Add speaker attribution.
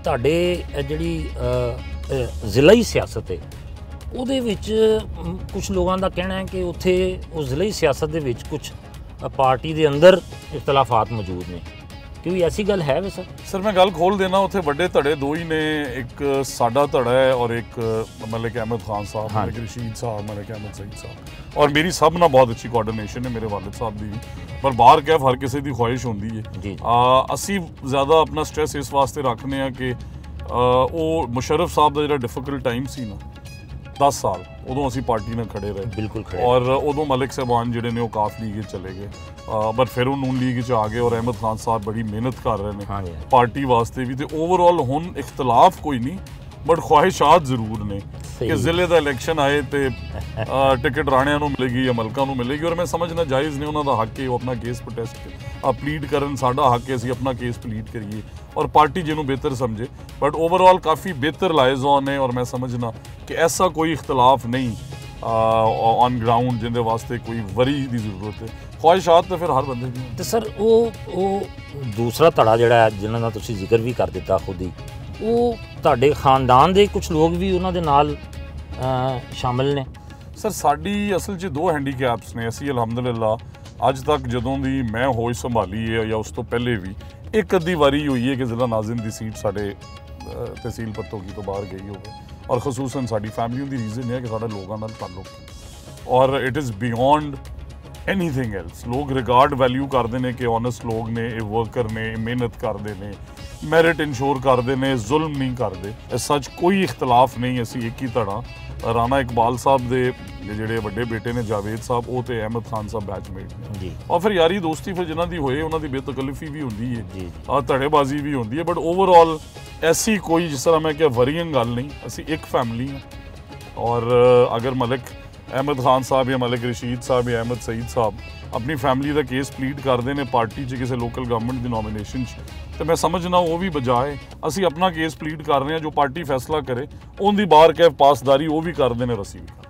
Speaker 1: ਤੁਹਾਡੇ ਜਿਹੜੀ ਜ਼ਿਲ੍ਹੀ ਸਿਆਸਤ ਹੈ ਉਹਦੇ ਵਿੱਚ ਕੁਝ ਲੋਕਾਂ ਦਾ ਕਹਿਣਾ ਹੈ ਕਿ ਉੱਥੇ ਉਹ ਜ਼ਿਲ੍ਹੀ ਸਿਆਸਤ ਦੇ ਵਿੱਚ ਕੁਝ ਪਾਰਟੀ ਦੇ ਅੰਦਰ ਇਖਤਲਾਫਾਤ ਮੌਜੂਦ ਨੇ। कोई ऐसी गल है वैसे?
Speaker 2: सर मैं गल खोल देना, उत्थे बड़े धड़े दो ही ने, एक साडा धड़ा है और एक मलिक अहमद खान साहब, मलिक रशीद साहब, मलिक अहमद सईद साहब, और मेरी सब ना बहुत अच्छी कोआर्डिनेशन है मेरे वालिद साहब की भी। पर बाहर कैफ हर किसी की ख्वाहिश होंदी है। असी ज़्यादा अपना स्ट्रेस इस वास्ते रखने कि वो मुशर्रफ साहब का जो डिफिकल्ट टाइम सी ना 10 साल उदों असी पार्टी ने खड़े रहे,
Speaker 1: बिल्कुल खड़े,
Speaker 2: और उदों मलिक साहबान जिहड़े ने काफ लीग चले गए, बट फिर वो नून लीग आ गए, और अहमद खान साहब बड़ी मेहनत कर रहे हैं पार्टी वास्ते भी। तो ओवरऑल हुण इख्तलाफ कोई नहीं, बट ख्वाहिशात जरूर ने कि जिले का इलैक्शन आए तो टिकट राणियां नूं मिलेगी या मलकां नूं मिलेगी, और मैं समझना जायज़ नहीं, उन्होंने हक है वो अपना केस प्रोटेस्ट प्लीड करन, साडा हक है असीं अपना केस प्लीड करिए और पार्टी जिन्हों बेहतर समझे। बट ओवरऑल काफ़ी बेहतर लाइज ऑन है, और मैं समझना कि ऐसा कोई इख्तलाफ नहीं ऑन ग्राउंड जिंदे वास्ते कोई वरी की जरूरत है। ख्वाहिशात तो फिर हर बंदे की।
Speaker 1: तो सर वो दूसरा धड़ा जिहड़ा जिन्हां दा तुसीं जिक्र भी कर दिता खुद ही, वो तुहाडे खानदान के कुछ लोग भी उन्हां दे नाल शामिल ने?
Speaker 2: सर साडी असल च दो हैंडीकैप्स ने। असी अलहमदुलिल्ला अज तक जदों दी मैं होश संभाली है या उस तो पहले भी एक अद्धी वारी हुई है कि जिला नाज़िम की सीट साडे तहसील पत्तोगी तो बाहर गई होवे, और खसूसन साडी फैमिली की रीज़न है कि साडा लोगों नाल ताल्लुक, और it is beyond anything else. लोग रिगार्ड वैल्यू करते हैं कि ऑनेस्ट लोग ने, वर्कर ने, मेहनत करते हैं, मैरिट इंश्योर करते हैं, जुल्म नहीं करते। सच कोई इख्तलाफ नहीं। असी एक ही धड़ा राणा इकबाल साहब के ਜਿਹੜੇ ਵੱਡੇ बेटे ने जावेद साहब, वो तो अहमद खान साहब बैचमेट ने, और फिर यारी दोस्ती फिर जिन्हों की होए उन्होंने बेतकल्लफी भी होंगी है, धड़ेबाजी भी होंगी है, बट ओवरऑल ऐसी कोई जिस तरह मैं क्या वरीइंग गल नहीं। असी एक फैमिली हैं, और अगर मलिक अहमद खान साहब या मलिक रशीद साहब या अहमद सईद साहब अपनी फैमिली का केस प्लीड करते हैं पार्टी च किसी लोकल गवर्नमेंट की नॉमिनेशन, तो मैं समझना वो भी बजाए असी अपना केस प्लीड कर रहे हैं, जो पार्टी फैसला करे उनकी बाहर कैफ पासदारी वो भी करते हैं, रसी भी।